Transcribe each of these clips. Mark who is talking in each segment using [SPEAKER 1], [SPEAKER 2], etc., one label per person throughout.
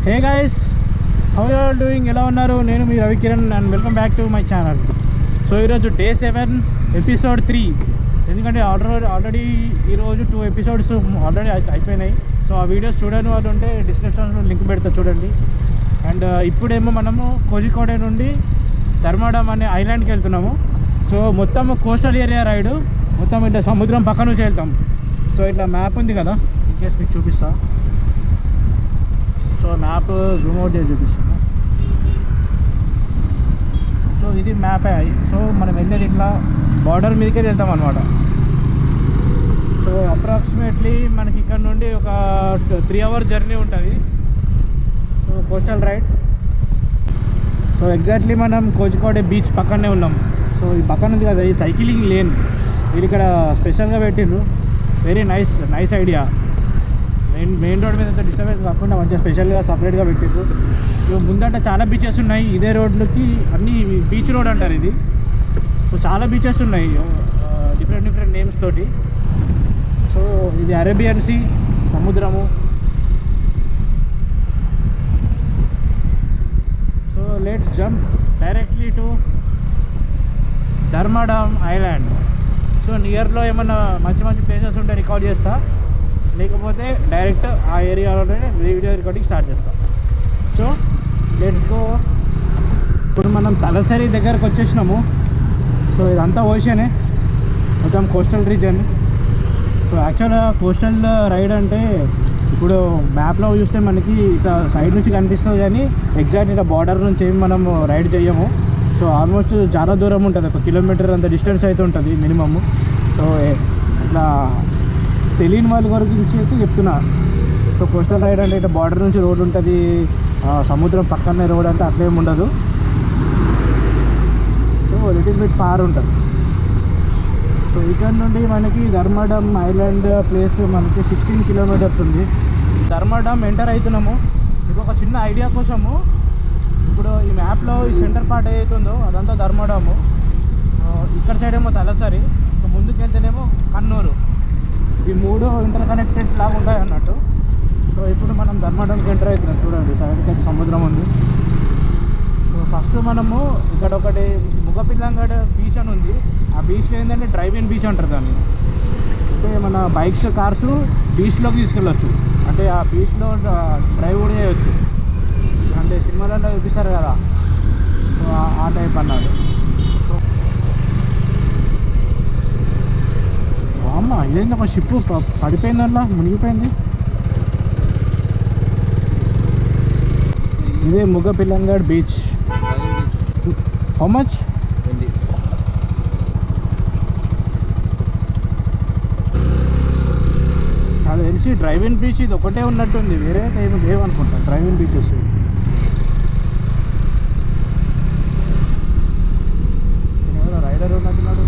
[SPEAKER 1] Hey guys, how you are doing? ఎలా ఉన్నారు? నేను మీ Ravikiran and welcome back to my channel. So ఈరోజు డే 7 ఎపిసోడ్ 3. ఎందుకంటే ఆల్రెడీ ఈరోజు 2 ఎపిసోడ్స్ ఆల్రెడీ అయిపోయినాయి. సో ఆ వీడియోస్ చూడని వాళ్ళు ఉంటే డిస్క్రిప్షన్లో లింక్ పెడతా చూడండి. అండ్ ఇప్పుడేమో మనము కోజికోడే నుండి ధర్మాడం అనే ఐలాండ్కి వెళ్తున్నాము. సో మొత్తం కోస్టల్ ఏరియా రైడు, మొత్తం ఇట్లా సముద్రం పక్క నుంచి వెళ్తాం. సో ఇట్లా మ్యాప్ ఉంది కదా, ఇన్కేస్ మీకు చూపిస్తా. సో మ్యాప్ జూమ్ అవుట్ చేసి చూపిస్తాను. సో ఇది మ్యాపే. సో మనం వెళ్ళేది ఇట్లా బార్డర్ మీదకే వెళ్తాం అనమాట. సో అప్రాక్సిమేట్లీ మనకి ఇక్కడ నుండి ఒక 3 hour జర్నీ ఉంటుంది. So coastal ride. So exactly మనం కోజికోడే బీచ్ పక్కనే ఉన్నాం. సో ఈ పక్కన ఉంది కదా, ఈ సైక్లింగ్ లేన్ ఇది ఇక్కడ స్పెషల్గా పెట్టిండ్రు. Very nice idea. Main road మీద డిస్టర్బెన్స్ కాకుండా మంచిగా స్పెషల్గా సపరేట్గా పెట్టిండ్రు. ముందంటే చాలా బీచెస్ ఉన్నాయి. ఇదే రోడ్లకి అన్ని బీచ్ రోడ్ అంటారు ఇది. సో చాలా బీచెస్ ఉన్నాయి డిఫరెంట్ నేమ్స్ తోటి. సో ఇది అరేబియన్ సీ, సముద్రము. So let's jump directly to Dharmadam island. So నియర్లో ఏమన్నా మంచి ప్లేసెస్ ఉంటే రికార్డ్ చేస్తా, లేకపోతే డైరెక్ట్ ఆ ఏరియాలోనే వీడియో రికార్డింగ్ స్టార్ట్ చేస్తాం. So let's go. ఇప్పుడు మనం తలసరి దగ్గరకు వచ్చేసినాము. సో ఇదంతా ఓషనే, మొత్తం కోస్టల్ రీజన్. సో యాక్చువల్గా కోస్టల్ రైడ్ అంటే ఇప్పుడు మ్యాప్లో చూస్తే మనకి ఇట్లా సైడ్ నుంచి కనిపిస్తుంది, కానీ ఎగ్జాక్ట్ ఇట్లా బార్డర్ నుంచి ఏమి మనం రైడ్ చేయము. సో ఆల్మోస్ట్ చాలా దూరం ఉంటుంది, 1 kilometer అంత డిస్టెన్స్ అయితే ఉంటుంది మినిమమ్. సో ఇట్లా తెలియని వాళ్ళ గురించి అయితే చెప్తున్నా. సో కోస్టల్ రైడ్ అంటే ఇట్లా బార్డర్ నుంచి రోడ్ ఉంటుంది, సముద్రం పక్కనే రోడ్ అంటే అట్లేమి ఉండదు. సో లిటిల్ బిట్ ఫార్ ఉంటుంది. సో ఇక్కడ నుండి మనకి ధర్మాడం ఐలాండ్ ప్లేస్ మనకి 16 kilometers ఉంది. ధర్మాడం ఎంటర్ అవుతున్నాము. మీకు ఒక చిన్న ఐడియా కోసము, ఇప్పుడు ఈ మ్యాప్లో ఈ సెంటర్ పార్ట్ ఏదైతుందో అదంతా ధర్మాడము. ఇక్కడ సైడ్ ఏమో తలసరి, ముందుకు వెళ్తేనేమో కన్నూరు. ఈ 3 ఇంటర్ కనెక్టెడ్ లాగా ఉంటాయి అన్నట్టు. సో ఇప్పుడు మనం ధర్మాడంకి ఎంటర్ అవుతున్నాం. చూడండి సైడ్కి అయితే సముద్రం ఉంది. సో ఫస్ట్ మనము ఇక్కడ ఒకటి ముజుప్పిలంగడ్ బీచ్ అని ఉంది. ఆ బీచ్లో ఏంటంటే డ్రైవ్-ఇన్ బీచ్ అంటారు దాన్ని. అంటే మన బైక్స్ కార్స్ బీచ్లోకి తీసుకెళ్ళొచ్చు, అంటే ఆ బీచ్లో డ్రైవ్ కూడా చేయవచ్చు. అంటే సినిమాలలో చూపిస్తారు కదా, సో ఆ టైప్ అన్నాడు. అమ్మ ఇదేంటి, ఒక షిప్ పడిపోయిందల్లా, మునిగిపోయింది. ఇదే ముజుప్పిలంగడ్ బీచ్. How much? అది తెలిసి డ్రైవ్-ఇన్ బీచ్ ఇది ఒకటే ఉన్నట్టుంది, వేరే ఏమి లేవనుకుంటా డ్రైవ్-ఇన్ బీచెస్. ఎవరో rider ఉన్నట్టున్నాడు.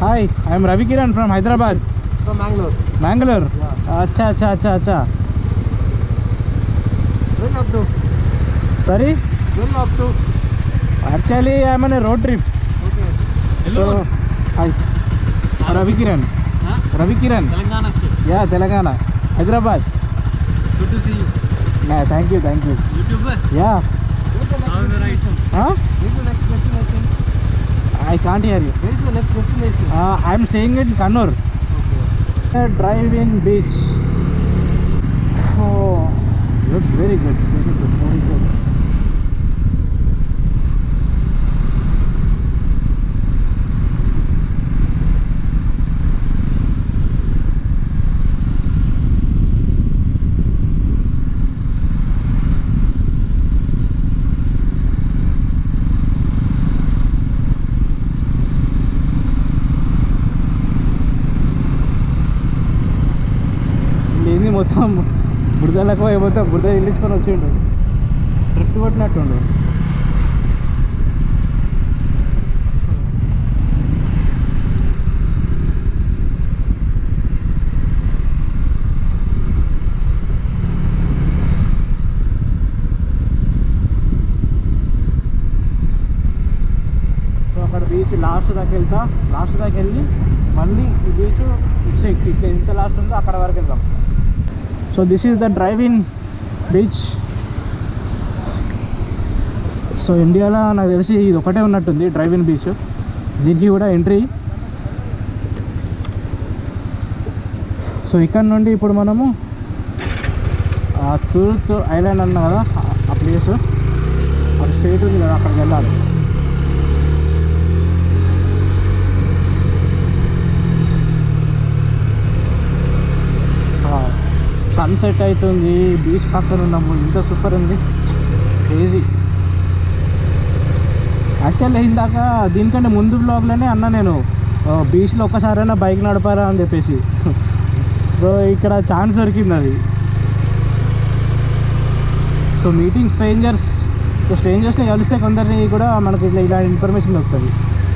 [SPEAKER 1] Hi, I am Ravikiran from Hyderabad.
[SPEAKER 2] From
[SPEAKER 1] Mangalore?
[SPEAKER 2] Yeah.
[SPEAKER 1] Acha.
[SPEAKER 2] When up to?
[SPEAKER 1] Sorry?
[SPEAKER 2] When up to?
[SPEAKER 1] Actually, I am on a road trip.
[SPEAKER 2] Okay.
[SPEAKER 1] Hello. So, hi. Ravikiran.
[SPEAKER 2] Huh?
[SPEAKER 1] Ravikiran.
[SPEAKER 2] Telangana state.
[SPEAKER 1] Yeah, Telangana. Hyderabad.
[SPEAKER 2] Good to see you.
[SPEAKER 1] Yeah, thank you.
[SPEAKER 2] YouTuber?
[SPEAKER 1] Yeah.
[SPEAKER 2] How is the ride?
[SPEAKER 1] Huh?
[SPEAKER 2] Where is the next destination?
[SPEAKER 1] I can't hear you.
[SPEAKER 2] Where is the next destination?
[SPEAKER 1] I am staying in kannur.
[SPEAKER 2] Okay.
[SPEAKER 1] Drive-in beach. Oh, looks very good. మొత్తం బురదలకు పోతే బురద ఇల్లుకొని వచ్చిండు, drift కొట్టినట్టుండు. నుంచి last దాకా వెళ్ళి మళ్ళీ ఈ beach ఇట్లా ఎంత లాస్ట్ ఉందో అక్కడ వరకు వెళ్దాం. So this is the drive in beach. So ఇండియాలో నాకు తెలిసి ఇది ఒకటే ఉన్నట్టుంది డ్రైవ్ ఇన్ బీచ్. దీనికి కూడా ఎంట్రీ. సో ఇక్కడ నుండి ఇప్పుడు మనము తూర్త్ ఐలాండ్ అన్నా కదా ఆ ప్లేస్, అది స్ట్రేట్ ఉంది కదా, అక్కడికి వెళ్ళాలి. సన్సెట్ అవుతుంది, బీచ్ పక్కన ఉన్నాము, ఇంత సూపర్ ఉంది, క్రేజీ. యాక్చువల్లీ ఇందాక దీనికంటే ముందు బ్లాగ్లోనే అన్నా నేను బీచ్లో ఒక్కసారైనా బైక్ నడపారా అని చెప్పేసి. సో ఇక్కడ ఛాన్స్ దొరికింది అది. సో మీటింగ్ స్ట్రేంజర్స్ని కలిస్తే కొందరిని కూడా మనకి ఇలా ఇన్ఫర్మేషన్ దొరుకుతుంది.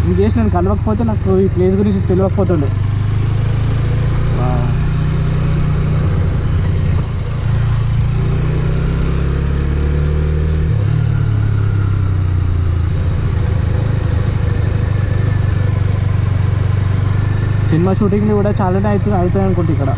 [SPEAKER 1] ఇన్ కేసు నేను కలవకపోతే నాకు ఈ ప్లేస్ గురించి తెలియకపోతుండే. సినిమా షూటింగ్లు కూడా చాలానే అవుతాయి అనుకుంటే ఇక్కడ.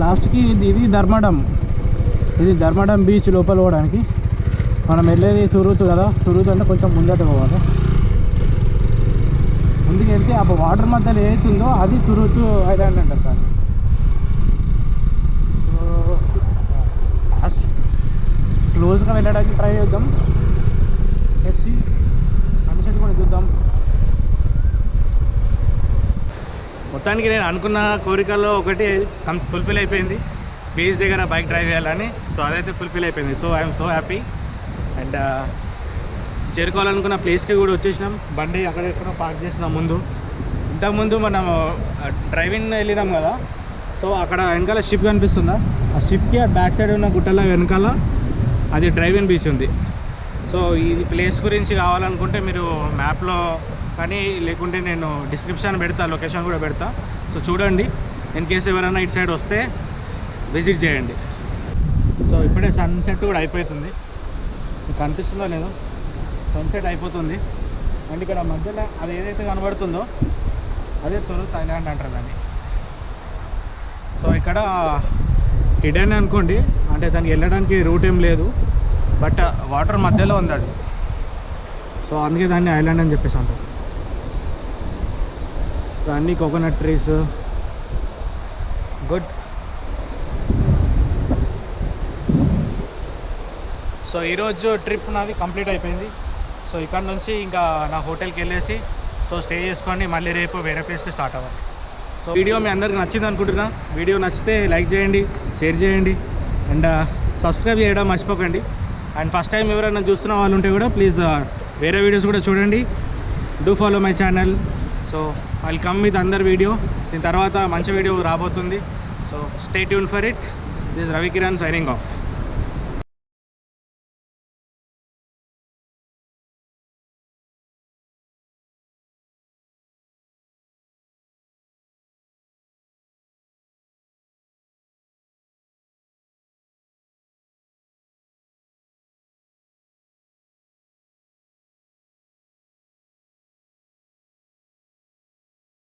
[SPEAKER 1] లాస్ట్కి ఇది ధర్మడం బీచ్ లోపల పోవడానికి మనం వెళ్ళేది తురుతు కదా. తురుతు అంటే కొంచెం ముందట పోవాలి. ముందుకు వెళ్తే ఆ వాటర్ మధ్యలో ఏదైతుందో అది తురుతు ఐలాండ్ అంటారు సార్. సో క్లోజ్గా వెళ్ళడానికి ట్రై చేద్దాం. వచ్చి సన్సెట్ కూడా చూద్దాం. మొత్తానికి నేను అనుకున్న కోరికల్లో ఒకటి ఫుల్ఫిల్ అయిపోయింది. బీచ్ దగ్గర బైక్ డ్రైవ్ చేయాలని. సో అదైతే ఫుల్ఫిల్ అయిపోయింది. So I'm so happy. And చేరుకోవాలనుకున్న ప్లేస్కి కూడా వచ్చేసినాం. బండి అక్కడెక్కడ పార్క్ చేసినాం. ఇంతకుముందు మనం డ్రైవింగ్ వెళ్ళినాం కదా. సో అక్కడ వెనకాల షిప్ కనిపిస్తుందా, ఆ షిప్కి ఆ బ్యాక్ సైడ్ ఉన్న గుట్టల వెనకాల అది డ్రైవ్ ఇన్ బీచ్ ఉంది. సో ఈ ప్లేస్ గురించి కావాలనుకుంటే మీరు మ్యాప్లో కానీ లేకుంటే నేను డిస్క్రిప్షన్ పెడతా, లొకేషన్ కూడా పెడతా. సో చూడండి. ఇన్ కేసు ఎవరైనా ఇటు సైడ్ వస్తే విజిట్ చేయండి. సో ఇప్పుడే సన్సెట్ కూడా అయిపోతుంది. మీకు కనిపిస్తుందో లేదో, సన్సెట్ అయిపోతుంది. అండ్ ఇక్కడ మధ్యలో అది ఏదైతే కనబడుతుందో అదే తురుత్ ఐలాండ్ అంటారు దాన్ని. సో ఇక్కడ హిడెన్ అనుకోండి, అంటే దానికి వెళ్ళడానికి రూట్ ఏం లేదు, బట్ వాటర్ మధ్యలో ఉంది అది. సో అందుకే దాన్ని ఐలాండ్ అని చెప్పేసి అంటారు. సో అన్నీ కోకోనట్ ట్రీస్, గుడ్. సో ఈరోజు ట్రిప్ నాది కంప్లీట్ అయిపోయింది. సో ఇక్కడ నుంచి ఇంకా నా హోటల్కి వెళ్ళేసి సో స్టే చేసుకోండి, మళ్ళీ రేపు వేరే ప్లేస్కి స్టార్ట్ అవ్వాలి. సో వీడియో మీ అందరికి నచ్చింది అనుకుంటున్నా. వీడియో నచ్చితే లైక్ చేయండి, షేర్ చేయండి అండ్ సబ్స్క్రైబ్ చేయడం మర్చిపోకండి. అండ్ ఫస్ట్ టైం ఎవరైనా చూస్తున్న వాళ్ళు ఉంటే కూడా ప్లీజ్ వేరే వీడియోస్ కూడా చూడండి. Do follow my channel. So I'll come with అందర్ వీడియో. దీని తర్వాత మంచి వీడియో రాబోతుంది. So stay tune for it. This Ravikiran signing off.